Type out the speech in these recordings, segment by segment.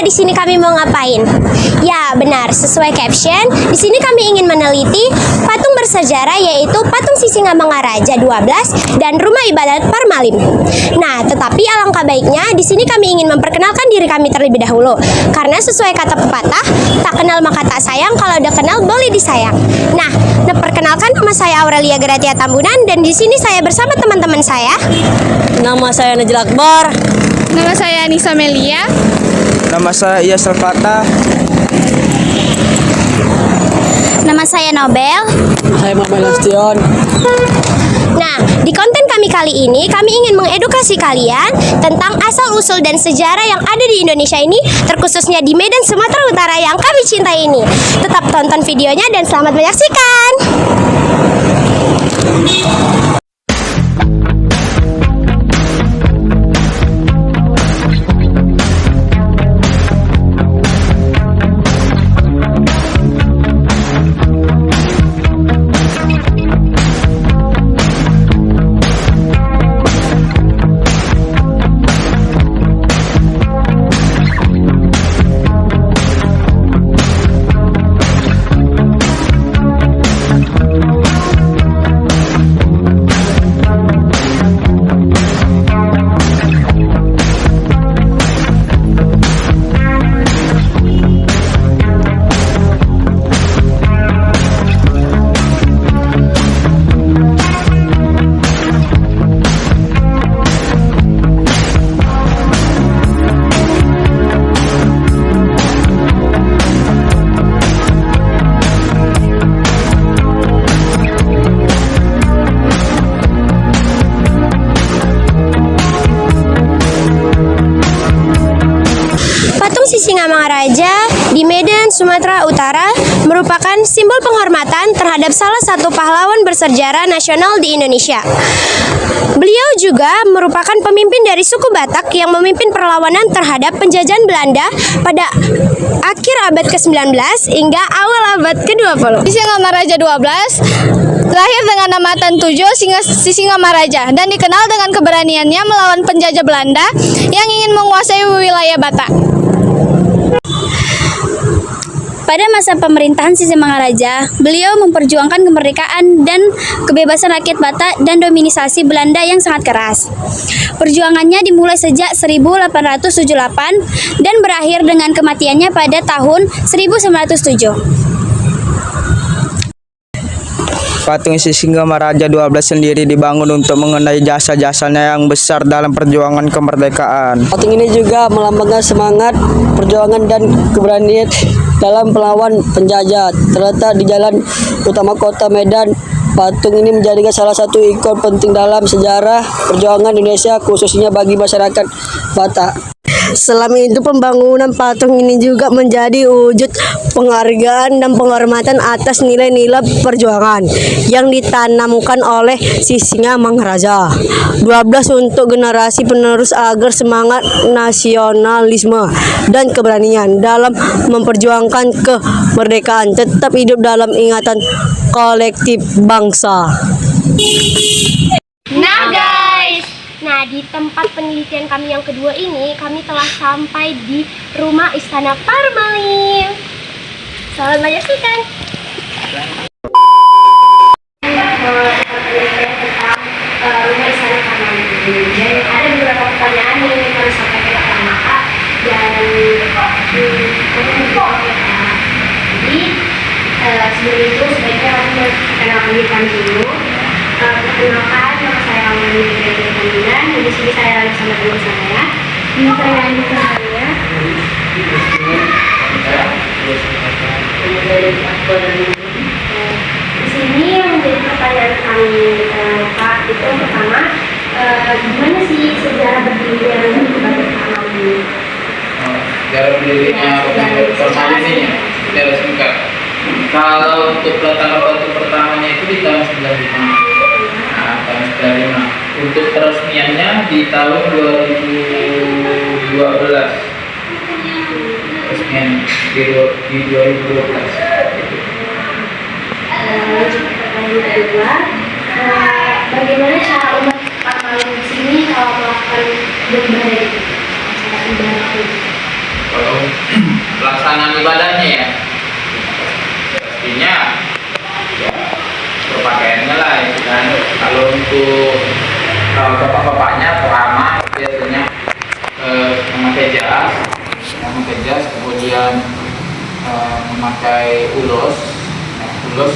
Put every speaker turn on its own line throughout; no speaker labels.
di sini kami mau ngapain? Ya, benar, sesuai caption, di sini kami ingin meneliti patung bersejarah yaitu patung Sisingamangaraja 12 dan rumah ibadat Parmalim. Nah, tetapi alangkah baiknya di sini kami ingin memperkenalkan diri kami terlebih dahulu. Karena sesuai kata pepatah, tak kenal maka tak sayang, kalau udah kenal boleh disayang. Nah, perkenalkan, nama saya Aurelia Gratia Tambunan dan di sini saya bersama teman-teman saya.
Nama saya Najil Akbar.
Nama saya Nisa Melia.
Nama saya Yasal Fatah.
Nama saya Nobel.
Saya Muhammad Lastion.
Nah, di konten kami kali ini, kami ingin mengedukasi kalian tentang asal-usul dan sejarah yang ada di Indonesia ini, terkhususnya di Medan, Sumatera Utara yang kami cintai ini. Tetap tonton videonya dan selamat menyaksikan. Sisingamangaraja di Medan, Sumatera Utara merupakan simbol penghormatan terhadap salah satu pahlawan bersejarah nasional di Indonesia. Beliau juga merupakan pemimpin dari suku Batak yang memimpin perlawanan terhadap penjajahan Belanda pada akhir abad ke-19 hingga awal abad ke-20.
Sisingamangaraja 12 lahir dengan nama Tan Tujo Sisingamaraja dan dikenal dengan keberaniannya melawan penjajah Belanda yang ingin menguasai wilayah Batak.
Pada masa pemerintahan Sisingamangaraja, beliau memperjuangkan kemerdekaan dan kebebasan rakyat Batak dan dominasi Belanda yang sangat keras. Perjuangannya dimulai sejak 1878 dan berakhir dengan kematiannya pada tahun 1907.
Patung Sisingamaraja 12 sendiri dibangun untuk mengenai jasa-jasanya yang besar dalam perjuangan kemerdekaan.
Patung ini juga melambangkan semangat perjuangan dan keberanian dalam melawan penjajah. Terletak di jalan utama kota Medan, patung ini menjadikan salah satu ikon penting dalam sejarah perjuangan Indonesia, khususnya bagi masyarakat Batak. Selama itu pembangunan patung ini juga menjadi wujud penghargaan dan penghormatan atas nilai-nilai perjuangan yang ditanamkan oleh Sisingamangaraja 12 untuk generasi penerus agar semangat nasionalisme dan keberanian dalam memperjuangkan kemerdekaan tetap hidup dalam ingatan kolektif bangsa.
Nah, di tempat penelitian kami yang kedua ini, kami telah sampai di rumah Istana Parmalim. Selamat menyaksikan. Tentang rumah Istana Parmalim ini. Dan ada beberapa pertanyaan yang ingin kami sampaikan kepada Maka dan jadi sebelum itu sebaiknya kami mengenalkan diri kami dulu. Perkenalkan, nama saya Aurelia Gratia Tambunan. Di sini saya bersama teman saya. Ini saya Nisa Melia. Di sini yang menjadi pertanyaan kami, Pak, itu pertama, gimana sih sejarah berdirinya Batik Parmalim ini?
Sejarah berdirinya Batik Parmalim ini, secara singkat. Kalau untuk peletakan batu pertamanya itu di tahun 95. Tahun 95. Untuk peresmiannya di tahun 2012. Peresmian di 2012.
Pertanyaan kedua, bagaimana cara umat Parmalim di sini kalau melakukan beribadah itu? Cara ibadah itu?
Kalau pelaksanaan ibadahnya ya, pastinya ya berpakaiannya lah itu kan. Kalau untuk bapak-bapaknya pertama biasanya memakai jas, kemudian memakai ulos. Nah, ulos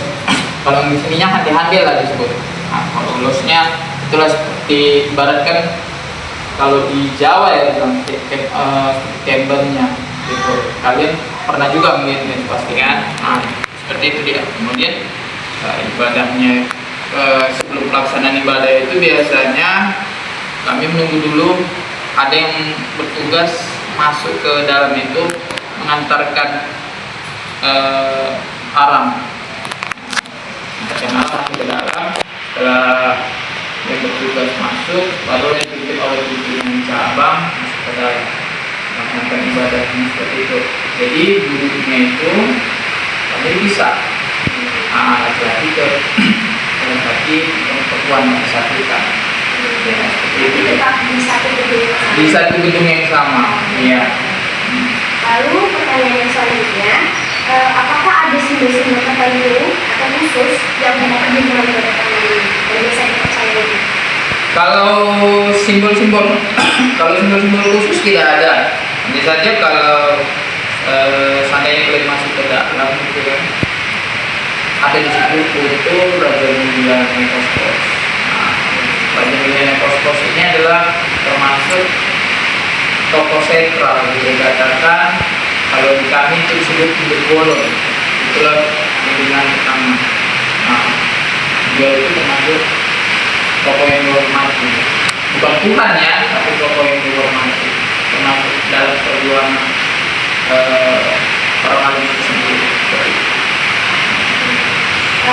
kalau di sininya hati-hati lah disebut. Nah, kalau ulosnya itulah seperti ibaratkan kalau di Jawa ya bilang kembennya gitu. Kalian pernah juga melihat pasti kan? Nah, seperti itu dia. Kemudian ibadahnya sebelum pelaksanaan ibadah itu biasanya kami menunggu dulu ada yang bertugas masuk ke dalam itu mengantarkan aram ke dalam. Setelah yang bertugas masuk, baru yang dipimpin oleh pimpinan cabang masuk ke dalam melakukan ibadahnya seperti itu. Jadi duduknya itu kami bisa laki-laki ke laki perempuan yang disatukan. Ya, seperti itu. Di satu gedung yang sama. Iya.
Lalu pertanyaan yang selanjutnya, apakah ada simbol-simbol tertentu atau khusus yang dapat dimulai ini dan biasa dipercayai?
Kalau simbol-simbol khusus tidak ada. Hanya saja kalau seandainya kalian masuk ke dalam gitu kan, ada di buku itu Raja Mulia Nekoskos. Nah, Raja Mulia Nekoskos ini adalah termasuk tokoh sentral dikatakan. Kalau di kami itu disebut Indegolon, itulah pimpinan utama. Nah, dia itu termasuk tokoh yang dihormati, bukan Tuhan ya, tapi tokoh yang dihormati, termasuk dalam perjuangan orang itu sendiri.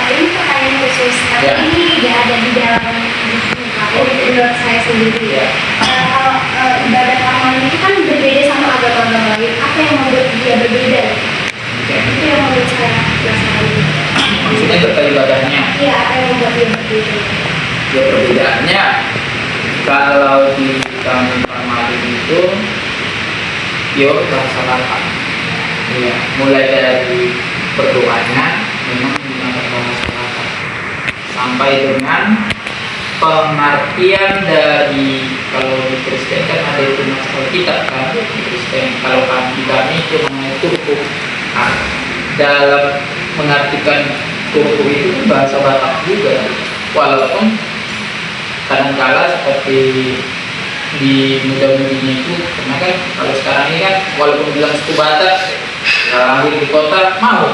Ini pertanyaan khusus, tapi ini tidak ada di dalam buku, tapi menurut saya sendiri.
Ya.
Kalau ibadah Parmalim itu kan berbeda sama agama-agama lain. Apa yang membuat dia berbeda? Itu yang menurut saya penasaran.
Maksudnya terkait ibadahnya.
Iya, apa yang membuat dia berbeda?
Ya perbedaannya kalau di kami Parmalim itu bahasa Batak. Ya, mulai dari berdoanya memang menggunakan bahasa Batak sampai dengan pengertian dari, kalau di Kristen kan ada itu masalah kitab kan di Kristen, kalau kami itu mengenai turku. Nah, dalam mengartikan turku itu bahasa Batak juga, walaupun kadangkala seperti di muda-mudinya itu, karena kan kalau sekarang ini kan walaupun bilang suku Batak lahir di kota mau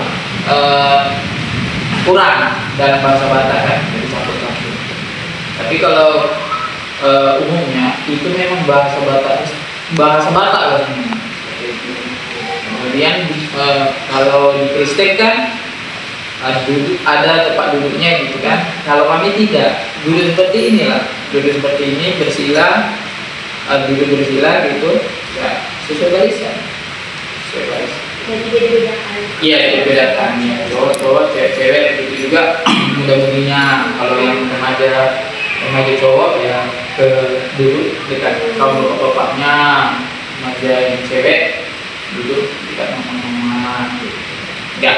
kurang dalam bahasa Batak kan, jadi campur-campur. Tapi kalau umumnya itu memang bahasa Batak lah. Kemudian kalau di Kristen kan ada tempat duduknya gitu kan. Kalau kami tidak, duduk seperti inilah, duduk seperti ini bersila, duduk bersila gitu, ya sesuai barisan.
Jadi beda-bedakan.
Iya, beda-bedakan. Cowok-cowok, cewek-cewek itu juga muda-mudinya. Kalau yang remaja cowok ya ke duduk dekat kaum bapak-bapaknya, remaja yang cewek duduk dekat mama-mama. Ya.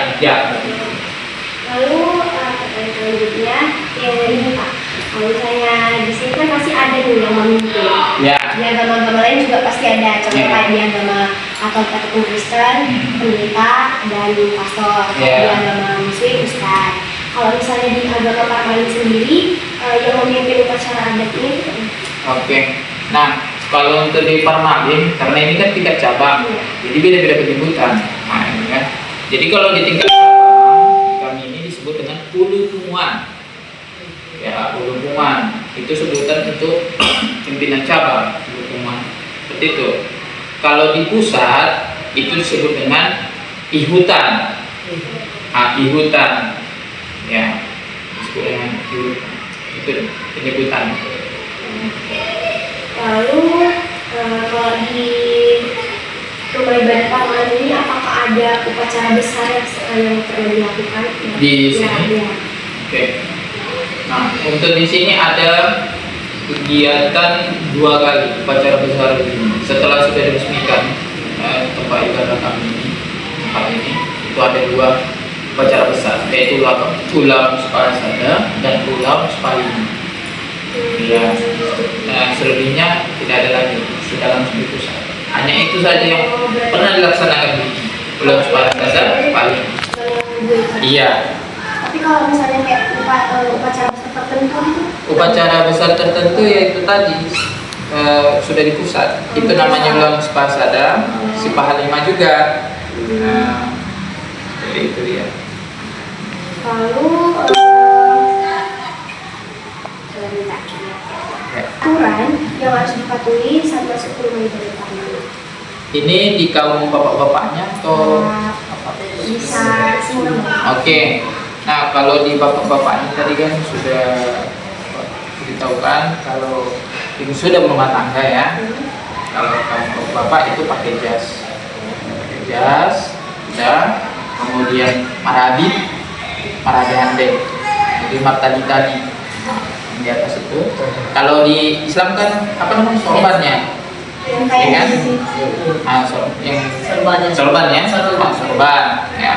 Lalu pertanyaan selanjutnya yang ini Pak, kalau misalnya di sini kan pasti ada nih yang memimpin.
Ya.
Di agama-agama lain juga pasti ada, contohnya di agama Katolik ataupun Kristen, pendeta dan pastor. Di agama Muslim ustaz. Kalau misalnya di agama Parmalim sendiri yang memimpin upacara adat ini.
Oke. Nah, kalau untuk di Parmalim, karena ini kan tingkat cabang, jadi beda-beda penyebutan. Nah, ini kan. Jadi kalau di tingkat kami ini disebut dengan ulu tumuan. Ya, ulu tumuan itu sebutan untuk pimpinan cabang, ulu tumuan. Seperti itu. Kalau di pusat itu disebut dengan ihutan. Ihutan. Ya, disebut dengan ihutan. Itu penyebutan.
Lalu kalau di rumah ibadah Parmalim ini apakah ada upacara besar yang pernah dilakukan?
Di sini?
Ya.
Oke. Nah, untuk di sini ada kegiatan 2 kali upacara besar ini. Setelah sudah diresmikan tempat dua upacara besar, yaitu ulam Spasada dan ulam Spalini. Ya, selebihnya tidak ada lagi di dalam studi pusat. Hanya itu saja yang pernah dilaksanakan di ulam Spasada, Spalini. Iya.
Tapi kalau misalnya kayak upacara besar tertentu itu?
Upacara besar tertentu yaitu tadi sudah di pusat. Itu namanya ulam Spasada, Sipahalima juga. Nah, jadi itu dia.
Lalu aturan yang harus dipatuhi saat masuk ke rumah ibadah permanen.
Ini di kaum bapak-bapaknya atau
Bisa semua.
Oke. Nah, kalau di bapak-bapaknya tadi kan sudah diberitahukan kalau ini sudah berumah tangga ya. Kalau kaum bapak itu pakai jas. Pakai jas, dan kemudian marabit, marabihande. Jadi martadi tadi. Di atas itu. Kalau di Islam kan apa namanya sorbannya? Ya kan? Yang sorban ya, sorban ya.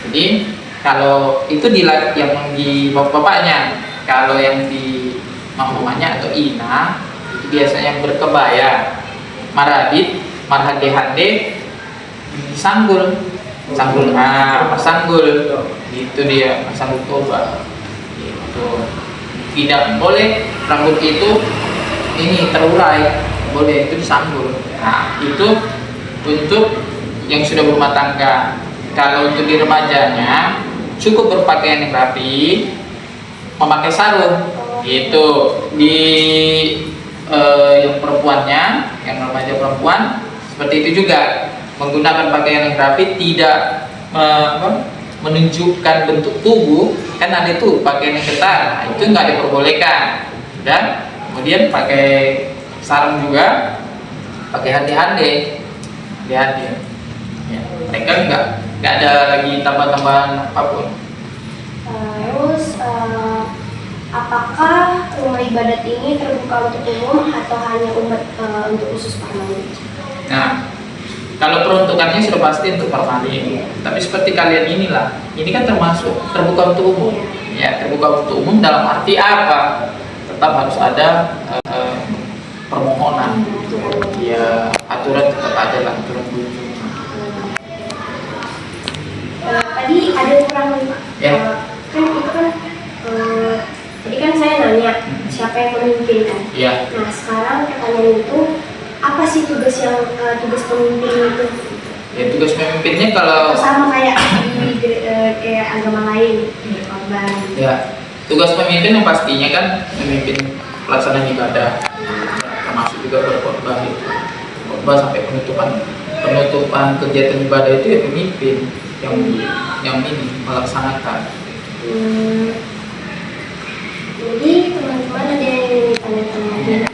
Jadi kalau itu yang di bapaknya, kalau yang di mamanya atau ina itu biasanya berkebaya, marabit, marhade-hande, sanggul, sanggul, gitu dia, sanggul toba, gitu. Tidak boleh rambut itu ini terurai, boleh itu disanggul. Nah, itu untuk yang sudah berumah tangga. Kalau untuk di remajanya cukup berpakaian yang rapi, memakai sarung. Itu di yang perempuannya, yang remaja perempuan seperti itu juga, menggunakan pakaian yang rapi, tidak menunjukkan bentuk tubuh. Kan ada itu pakaian yang ketat, nah, itu nggak diperbolehkan. Dan kemudian pakai sarung juga, pakai hande-hande. Ya, mereka nggak ada lagi tambahan-tambahan apapun.
Terus apakah rumah ibadat ini terbuka untuk umum atau hanya umat untuk khusus permanen?
Nah, kalau peruntukannya sudah pasti untuk permanen. Tapi seperti kalian inilah, ini kan termasuk terbuka untuk umum. Ya, terbuka untuk umum dalam arti apa? Tetap harus ada permohonan. Ya, aturan tetap ada lah, aturan kunjung.
Tadi ada yang kurang nih Pak.
Ya.
Kan itu kan tadi kan saya nanya siapa yang memimpin kan.
Ya.
Nah sekarang pertanyaan itu apa sih tugas pemimpin itu?
Ya, tugas pemimpinnya kalau
Sama kayak di kayak agama lain, korban.
ya, tugas pemimpin yang pastinya kan memimpin pelaksanaan ibadah, termasuk juga berkhotbah itu. Khotbah sampai penutupan kegiatan ibadah itu ya pemimpin yang ini melaksanakan.
Jadi teman-teman ada yang ingin tanya-tanya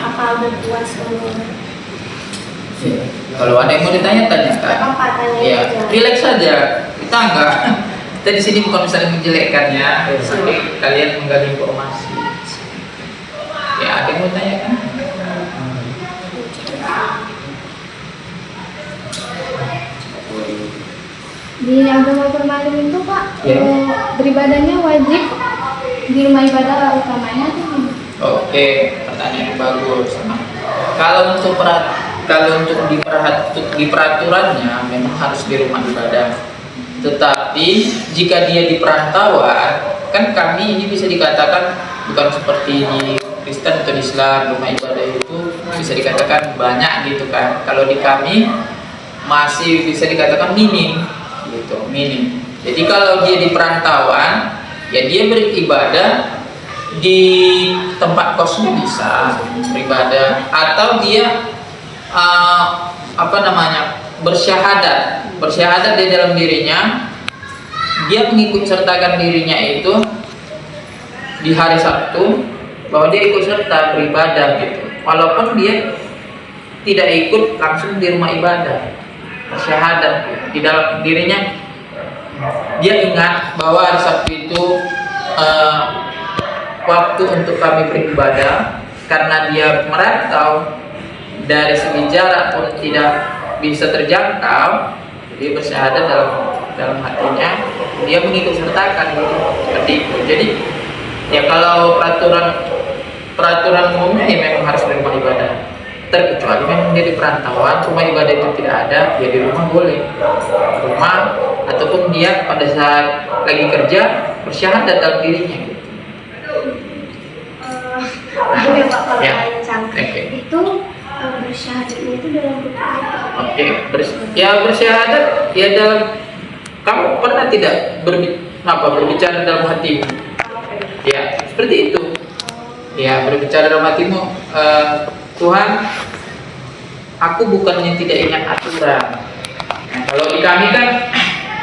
apa udah puas semua?
Kalau ada yang mau ditanya-tanya kan?
Apa tanya
Ya,
aja.
relax saja. Kita enggak. Kita di sini bukan misalnya menjelekkan ya, tapi kalian menggali informasi. Ya, ada yang mau tanya kan?
Di agama permanen itu Pak,
Ya.
beribadahnya wajib di rumah ibadah utamanya tuh.
Oke, pertanyaan yang bagus. Kalau untuk di peraturannya memang harus di rumah ibadah. Tetapi jika dia di perantauan, kan kami ini bisa dikatakan bukan seperti di Kristen atau di Islam, rumah ibadah itu bisa dikatakan banyak gitu kan. Kalau di kami masih bisa dikatakan minim gitu, minim. Jadi kalau dia di perantauan, ya dia beribadah di tempat kosnya bisa beribadah, atau dia bersyahadat di dalam dirinya, dia mengikut sertakan dirinya itu di hari Sabtu bahwa dia ikut serta beribadah gitu, walaupun dia tidak ikut langsung di rumah ibadah, bersyahadat di dalam dirinya, dia ingat bahwa hari Sabtu itu waktu untuk kami beribadah. Karena dia merantau, dari segi jarak pun tidak bisa terjangkau, dia bersyahadat dalam hatinya, dia mengikut sertakan gitu. Seperti itu. Jadi ya kalau peraturan umumnya ya memang harus di rumah ibadah, terkecuali memang dia di perantauan, rumah ibadah itu tidak ada, ya di rumah boleh, rumah ataupun dia pada saat lagi kerja bersyahadat dalam dirinya gitu.
Ya Pak, kalau
Ya.
kalian sangka
Oke.
itu bersyahadatnya itu dalam bentuk apa?
Oke, bersyahadat ya dalam, kamu pernah tidak berbicara dalam hatimu? Ya, seperti itu. Ya, berbicara dalam hatimu, Tuhan, aku bukannya tidak ingat aturan. Nah, kalau di kami kan,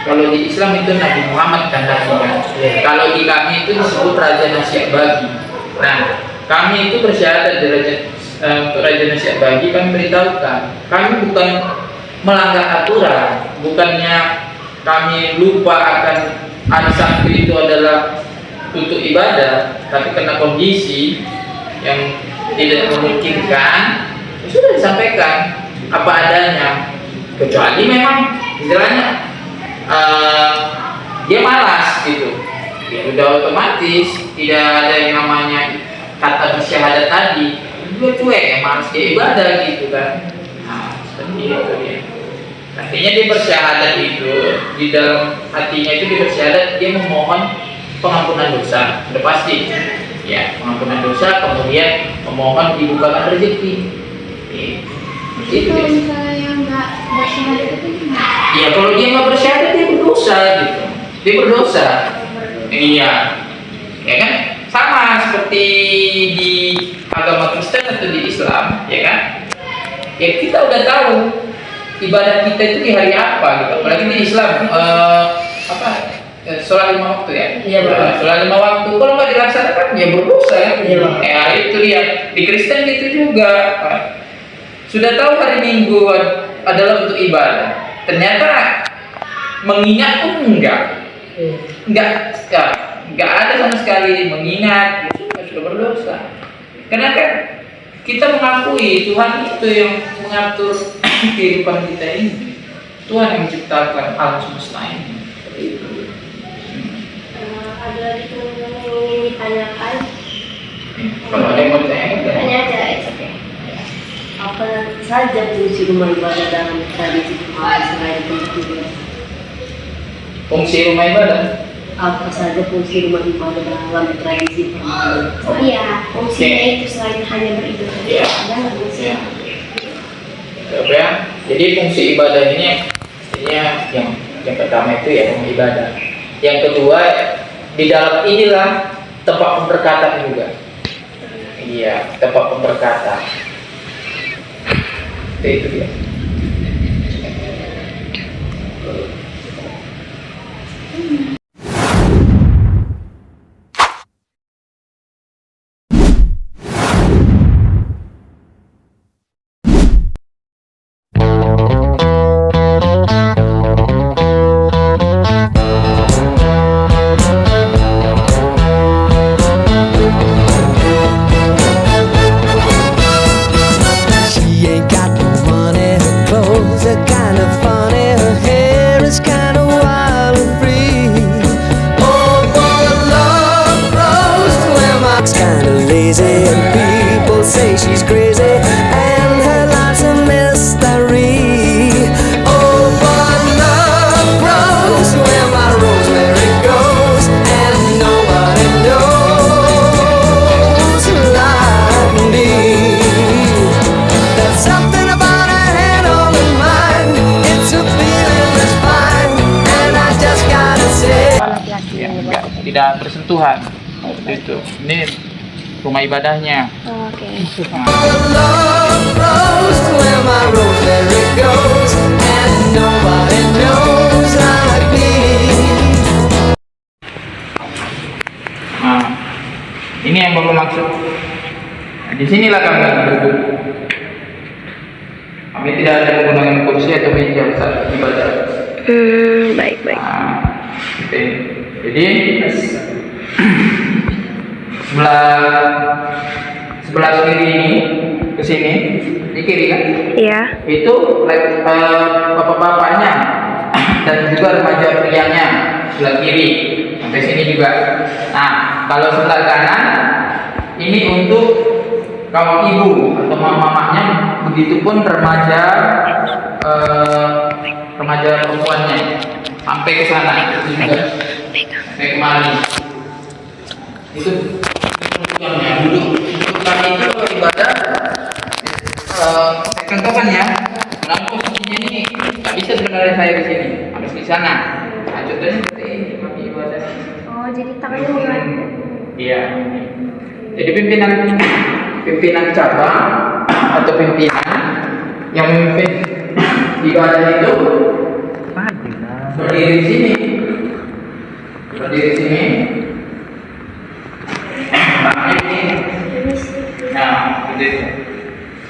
kalau di Islam itu Nabi Muhammad tandanya. Kalau di kami itu disebut Raja Nasihat Bagi. Nah, kami itu bersyahadat di Raja Nasihat Bagi, kami beritahukan, kami bukan melanggar aturan, bukannya kami lupa akan arisan itu adalah untuk ibadah, tapi karena kondisi yang tidak memungkinkan, ya sudah disampaikan apa adanya. Kecuali memang istilahnya dia malas gitu, ya udah otomatis tidak ada yang namanya kata bersyahadat tadi, dia cuek, malas dia ibadah gitu kan. Nah, seperti itu dia. Artinya dia bersyahadat itu di dalam hatinya itu dia bersyahadat, dia memohon pengampunan dosa, sudah pasti. Ya, pengampunan dosa, kemudian memohon dibukakan rezeki. Itu dia.
Misalnya yang nggak bersyahadat itu gimana?
Iya, kalau dia nggak bersyahadat dia berdosa gitu. Dia berdosa. Iya. Ya kan? Sama seperti di agama Kristen atau di Islam, ya kan? Ya kita udah tahu ibadah kita itu di hari apa gitu. Apalagi di Islam sholat 5 waktu ya.
Iya, betul.
Sholat 5 waktu kalau nggak dilaksanakan ya berdosa ya.
Iya, Bang.
Itu dia. Di Kristen gitu juga. Sudah tahu hari Minggu adalah untuk ibadah, ternyata mengingat pun enggak ada sama sekali mengingat, sudah berdosa. Karena kan kita mengakui Tuhan itu yang mengatur kehidupan kita ini, Tuhan yang menciptakan alam semesta ini. Seperti itu.
Ada lagi teman-teman yang ingin ditanyakan?
Kalau ada yang mau ditanyakan,
Tanya aja, it's okay.
Apa saja fungsi rumah ibadah dalam tradisi Islam selain untuk
fungsi rumah ibadah.
apa saja fungsi rumah ibadah dalam tradisi Islam?
Iya, fungsinya
Oke.
itu selain hanya beribadah.
Iya.
Ada nggak fungsi?
Ya. Ya. Jadi fungsi ibadah ini artinya yang pertama itu ya rumah ibadah. Yang kedua di dalam inilah tempat pemberkatan juga. Iya, tempat pemberkatan. Itu dia.
She ain't got no money, her clothes are kind of funny, her hair is kind of wild and free. Oh, but love grows where my kind of lazy, and people say she's crazy, and her life's a mystery. Oh, but love grows where my rosemary goes, and nobody knows like me. There's something about a hand on mine. It's a feeling that's fine, and I just gotta say.
Ya, enggak, tidak bersentuhan. Itu. Ini rumah ibadahnya.
Oke.
Nah,
Love grows where my rosemary goes, and nobody knows like me.
Nah, ini yang Bapak maksud. Nah, di sinilah kami duduk. Kami tidak ada menggunakan kursi atau meja saat ibadah.
Baik.
Nah, oke. Jadi sebelah kiri ini ke sini di kiri kan?
Iya.
Itu bapak-bapaknya dan juga remaja prianya sebelah kiri sampai sini juga. Nah, kalau sebelah kanan ini untuk kaum ibu atau mamanya, begitupun remaja perempuannya sampai ke sana itu juga sampai kemari. Itu penunjukannya. Dulu untuk kami itu kalau ibadah saya contohkan ya. Dalam posisinya ini nggak bisa sebenarnya saya di sini, harus di sana. Nah, contohnya seperti ini kami ibadah.
Oh, jadi tangannya
Iya. Jadi pimpinan cabang atau pimpinan yang memimpin ibadah itu berdiri di sini. Tangannya ini. Nah, begitu.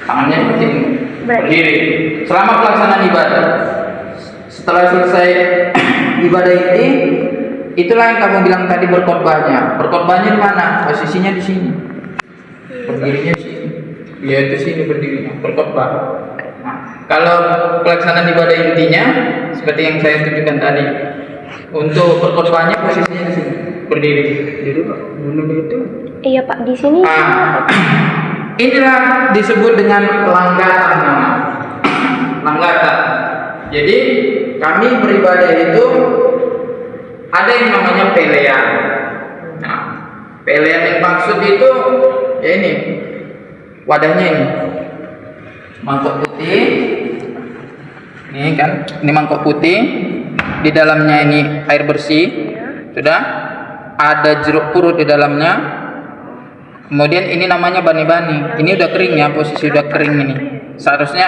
Tangannya seperti ini. Berdiri. Selama pelaksanaan ibadah. Setelah selesai ibadah ini, itulah yang kamu bilang tadi berkhotbahnya. Berkhotbahnya di mana? Posisinya di sini. Berdirinya di sini. Dia itu sini berdirinya, berkhotbah. Nah, kalau pelaksanaan ibadah intinya seperti yang saya tunjukkan tadi. Untuk berkhotbahnya posisinya di sini, berdiri. Jadi Pak, itu.
Iya Pak, di sini.
Inilah disebut dengan langgatan nama. Langgatan. Jadi kami beribadah itu ada yang namanya pelean. Nah, pelean yang maksud itu ya ini wadahnya ini mangkok putih. Ini kan, ini mangkok putih. Di dalamnya ini air bersih. Sudah ada jeruk purut di dalamnya. Kemudian ini namanya bani-bani. Ini udah kering ya, posisi udah kering ini. Seharusnya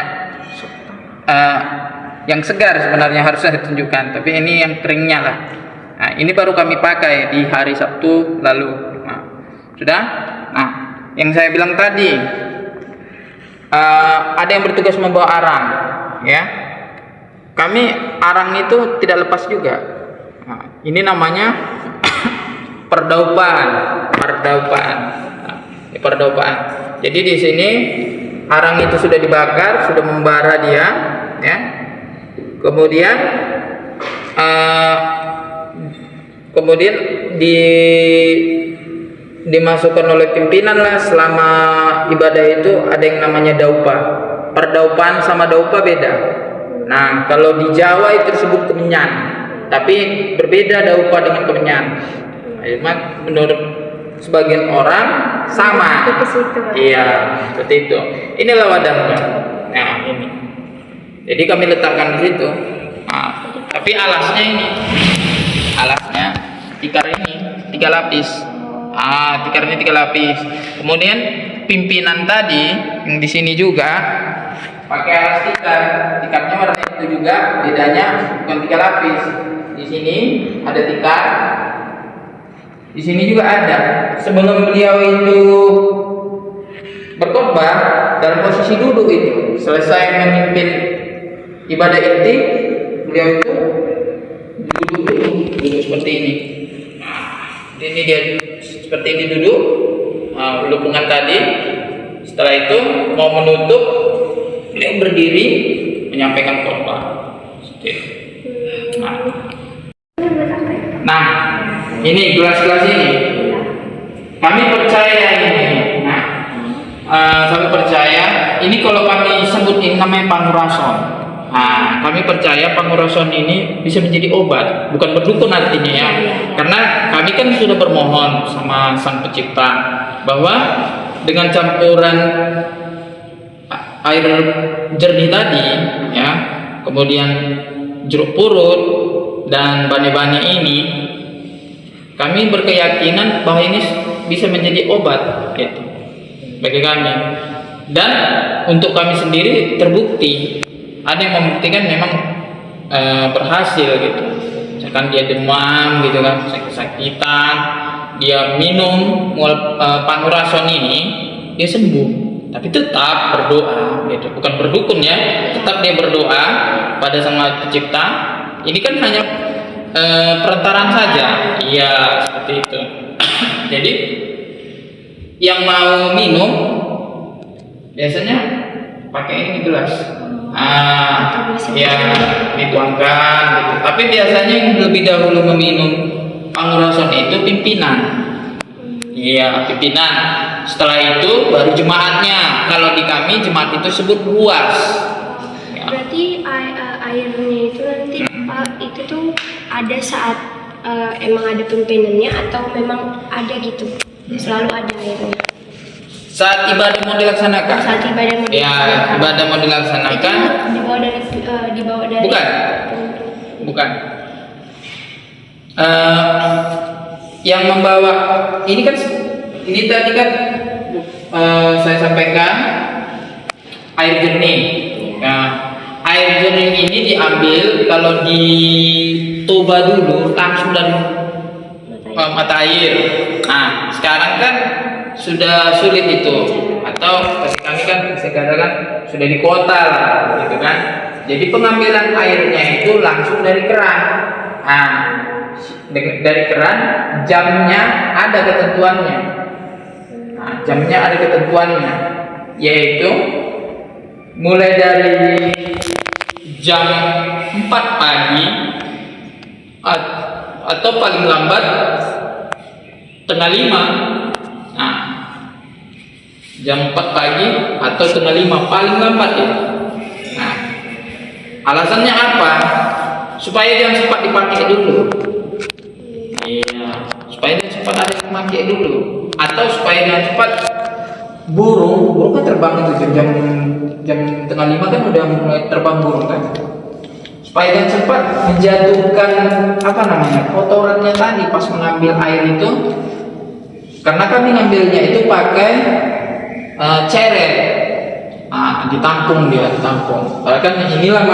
yang segar sebenarnya harusnya ditunjukkan, tapi ini yang keringnya lah. Nah, ini baru kami pakai di hari Sabtu lalu. Nah, sudah. Nah, yang saya bilang tadi ada yang bertugas membawa arang, ya. Kami arang itu tidak lepas juga. Nah, ini namanya perdaupan. Perdaupan. Jadi di sini arang itu sudah dibakar, sudah membara dia, ya. Kemudian dimasukkan oleh pimpinan lah selama ibadah itu ada yang namanya daupa. Perdaupan sama daupa beda. Nah, kalau di Jawa itu disebut kemenyan, tapi berbeda daupa dengan kemenyan. Menurut sebagian orang sama. Iya, seperti itu. Inilah wadahnya. Nah, ini. Jadi kami letakkan di situ. Nah, tapi alasnya ini. Alasnya tikar ini 3 lapis. Tikarnya 3 lapis. Kemudian pimpinan tadi yang di sini juga pakai alas tikar. Tikarnya warna itu juga, bedanya bukan 3 lapis. Di sini ada tikar. Di sini juga ada. Sebelum beliau itu berkhotbah dalam posisi duduk itu, selesai memimpin ibadah inti, beliau itu duduk seperti ini. Nah, ini dia seperti ini duduk. Lupungan tadi. Setelah itu mau menutup, beliau berdiri menyampaikan khotbah. Nah, ini gelas-gelas ini kami percaya ini. Nah, kami percaya ini kalau kami sebut ini namanya pangurason. Nah, kami percaya pangurason ini bisa menjadi obat, bukan berdukun artinya ya. Karena kami kan sudah bermohon sama Sang Pencipta bahwa dengan campuran air jernih tadi ya, kemudian jeruk purut dan bani-bani ini, kami berkeyakinan bahwa ini bisa menjadi obat gitu, bagi kami. Dan untuk kami sendiri terbukti, ada yang membuktikan memang berhasil gitu. Misalkan dia demam gitu kan, kesakitan, dia minum pangurason ini, dia sembuh. Tapi tetap berdoa gitu, bukan berdukun ya, tetap dia berdoa pada Sang Maha Pencipta. Ini kan hanya perantaraan saja, iya seperti itu. Jadi yang mau minum biasanya pakai ini gelas. Ya dituangkan gitu. Tapi biasanya yang lebih dahulu meminum pangurasan itu pimpinan. Iya, pimpinan. Setelah itu baru jemaatnya. Kalau di kami jemaat itu sebut ruas. Ya.
Berarti airnya itu nanti itu tuh ada saat emang ada pimpinannya atau memang ada gitu? Selalu ada airnya.
Saat ibadah mau dilaksanakan.
Saat ibadah mau dilaksanakan.
Ya, ibadah mau dilaksanakan.
Itu dibawa dari
Bukan. Yang membawa ini tadi kan saya sampaikan air jernih. Nah, air jernih ini diambil kalau di Toba dulu langsung dari mata air. Nah, sekarang kan sudah sulit itu, atau kami kan saya katakan sudah di kota lah, gitu kan. Jadi pengambilan airnya itu langsung dari keran. Nah, dari keran jamnya ada ketentuannya. Nah, jamnya ada ketentuannya, yaitu mulai dari jam 4 pagi atau paling lambat tengah 5. Nah, jam 4 pagi atau tengah 5 paling lambat ya. Nah, alasannya apa? Supaya dia sempat dipakai dulu. Iya, supaya dia cepat ada yang pakai dulu, atau supaya dia cepat burung kan terbang itu jam tengah 5 kan udah mulai terbang burung kan. Supaya dia cepat menjatuhkan kotorannya tadi pas mengambil air itu. Karena kami ngambilnya itu pakai ceret, ditampung. Karena kan inilah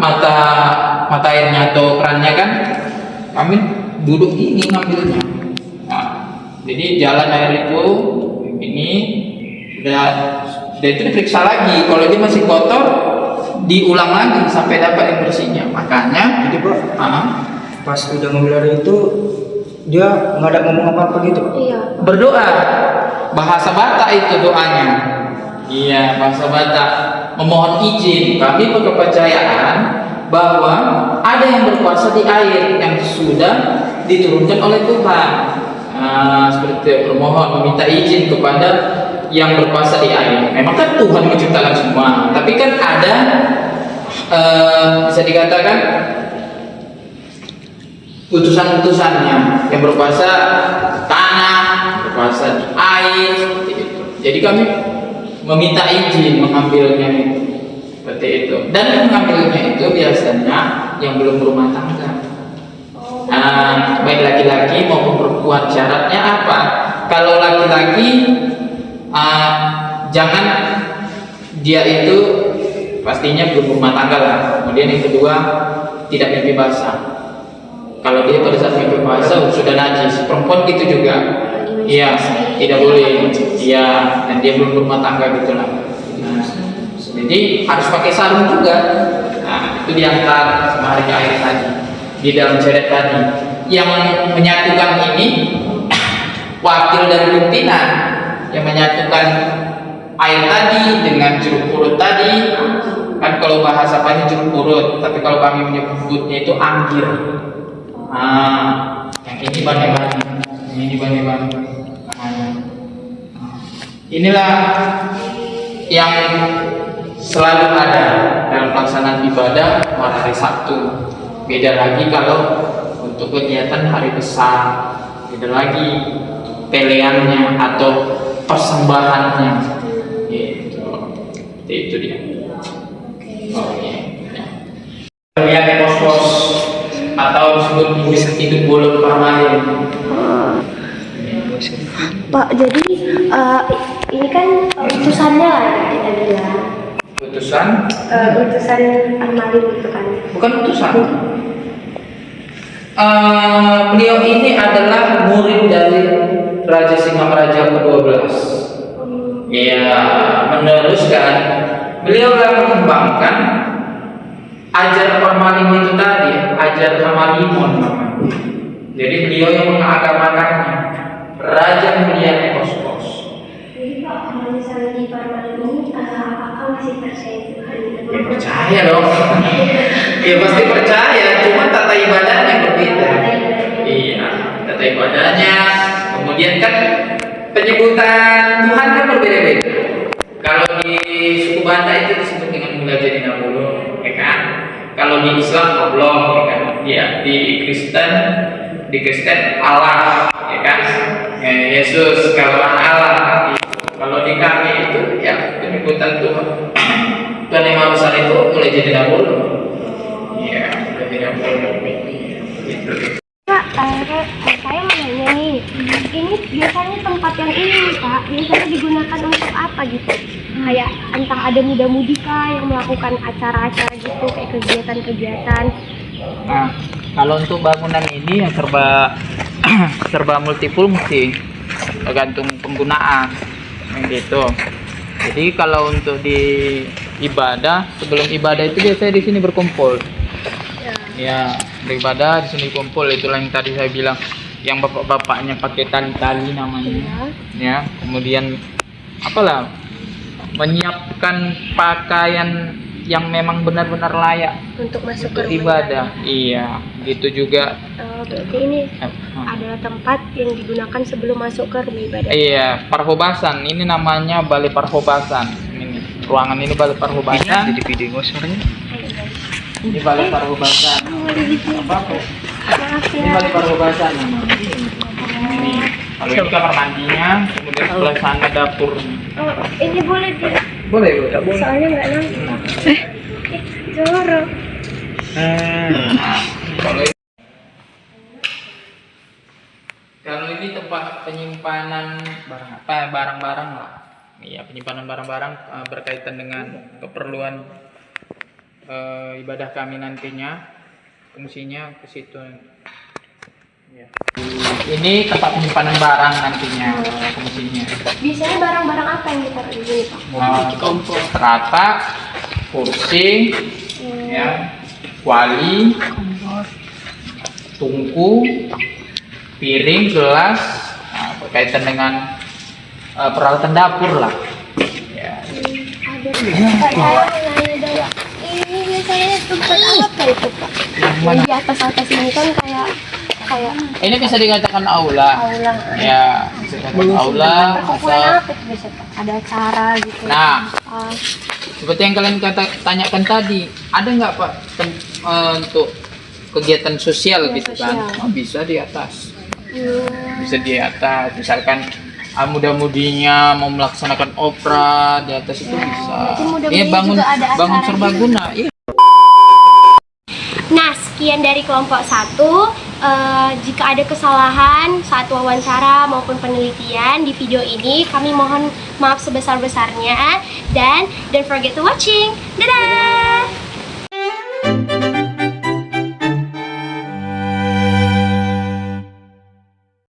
mata airnya atau kerannya kan, kami duduk ini ngambilnya. Nah, jadi jalan air itu ini udah itu diperiksa lagi. Kalau dia masih kotor, diulang lagi sampai dapat yang bersihnya. Makanya,
Jadi Pak, pas udah ngambil air itu dia nggak ada ngomong apa-apa gitu Pak?
Iya.
berdoa, bahasa Batak itu doanya. Iya, bahasa Batak, memohon izin. Kami berkepercayaan bahwa ada yang berkuasa di air yang sudah diturunkan oleh Tuhan. Seperti itu, bermohon, meminta izin kepada yang berkuasa di air. Memang kan Tuhan menciptakan semua, tapi kan ada bisa dikatakan utusan-utusannya yang berkuasa tanah, berkuasa di air, seperti itu. Jadi kami meminta izin mengambilnya itu, seperti itu. Dan mengambilnya itu biasanya yang belum berumah tangga, baik laki-laki maupun perempuan. Syaratnya apa? Kalau laki-laki jangan dia itu pastinya belum berumah tangga lah. Kemudian yang kedua, tidak mimpi basah. Kalau dia pada saat mimpi basah sudah najis. Perempuan gitu juga. Iya, tidak boleh. Iya, dan dia belum berumah tangga gitu lah. Jadi harus pakai sarung juga. Nah, itu diantar sama hari air tadi di dalam ceret tadi. Yang menyatukan ini wakil dari pimpinan yang menyatukan air tadi dengan jeruk purut tadi. Kan kalau bahasa apanya jeruk purut, tapi kalau kami menyebutnya itu anggir. Yang ini bane-bane, ini bane-bane. Inilah yang selalu ada dalam pelaksanaan ibadah pada hari Sabtu. Beda lagi kalau untuk kegiatan hari besar, beda lagi peleannya atau persembahannya. Gitu. Itu dia. Oke. Lihat pos-pos atau disebut hidup bolong permanen.
Pak, jadi ini kan utusannya lah kita bilang.
Utusan?
Utusan Armalin itu kan.
Bukan utusan. Beliau ini adalah murid dari Raja Singamaraja ke-12. Ya, meneruskan. Beliau yang mengembangkan ajar Parmalin itu tadi, ajar Hamalimon namanya. Jadi beliau yang mengagamakannya, Raja Mulia Epospos.
Jadi Pak, kalau misalnya di Parmalin ini apakah masih
Ya percaya dong. Ya pasti percaya, cuma tata ibadahnya berbeda. Iya, tata ibadahnya. Kemudian kan penyebutan Tuhan kan berbeda-beda. Kalau di suku Batak itu disebut dengan Mulai Jadi Dahulu, ya kan? Kalau di Islam Allah, ya kan? Ya, di Kristen Allah, ya kan? Ya, Yesus, kalau Allah. Kalau di kami itu ya penyebutan Tuhan. Tuhan yang Maha Besar itu mulai jadi dahulu. Iya, mulai jadi dahulu. Gitu.
Pak, saya mau nanya nih, ini biasanya tempat yang ini Pak, biasanya digunakan untuk apa gitu? Kayak entah ada muda-mudi kah yang melakukan acara-acara gitu, kayak kegiatan-kegiatan.
Nah, kalau untuk bangunan ini yang serba multifungsi, tergantung penggunaan, gitu. Jadi kalau untuk di ibadah, sebelum ibadah itu biasanya di sini berkumpul. Ya, beribadah di sini kumpul, itulah yang tadi saya bilang, yang bapak-bapaknya pakai tali-tali namanya. Ya, kemudian apalah, menyiapkan pakaian yang memang benar-benar layak
Untuk masuk
untuk
ke
ibadah. Iya, gitu juga.
Berarti ini adalah tempat yang digunakan sebelum masuk ke rumah ibadah.
Iya, Parhobasan. Ini namanya Balai Parhobasan. Ini ruangan ini Balai Parhobasan. Jadi video suaranya. Ini Balai Parhobasan. Apa? Ini Balai Parhobasan. Ini kalau ini kamar mandinya, kemudian sebelah sana dapurnya.
Oh, ini boleh di...
Boleh, boleh.
Soalnya nggak nampak. Jorok.
Kalau ini tempat penyimpanan barang-barang lah. Iya, penyimpanan barang-barang berkaitan dengan keperluan ibadah kami nantinya. Fungsinya ke situ. Ya. Ini tempat penyimpanan barang nantinya, fungsinya.
Biasanya barang-barang apa yang ditaruh di sini Pak?
Rata, kursi, ya, kuali, tungku, piring, gelas, berkaitan dengan peralatan dapur lah. Ya.
Ini biasanya tempat apa itu Pak? Yang di atas-atas ini kan kayak
Ini bisa dikatakan aula. Ya, bisa dikatakan aula.
perkumpulan apa itu biasa Pak? Ada acara gitu.
Nah, seperti yang kalian tanyakan tadi, ada nggak Pak untuk kegiatan sosial gitu kan? Oh, bisa di atas. Bisa di atas, misalkan muda-mudinya mau melaksanakan opera di atas itu bisa. Iya, bangun serbaguna. Iya.
Nah, sekian dari kelompok 1. Jika ada kesalahan saat wawancara maupun penelitian di video ini, kami mohon maaf sebesar-besarnya. Dan don't forget to watching. Dadah!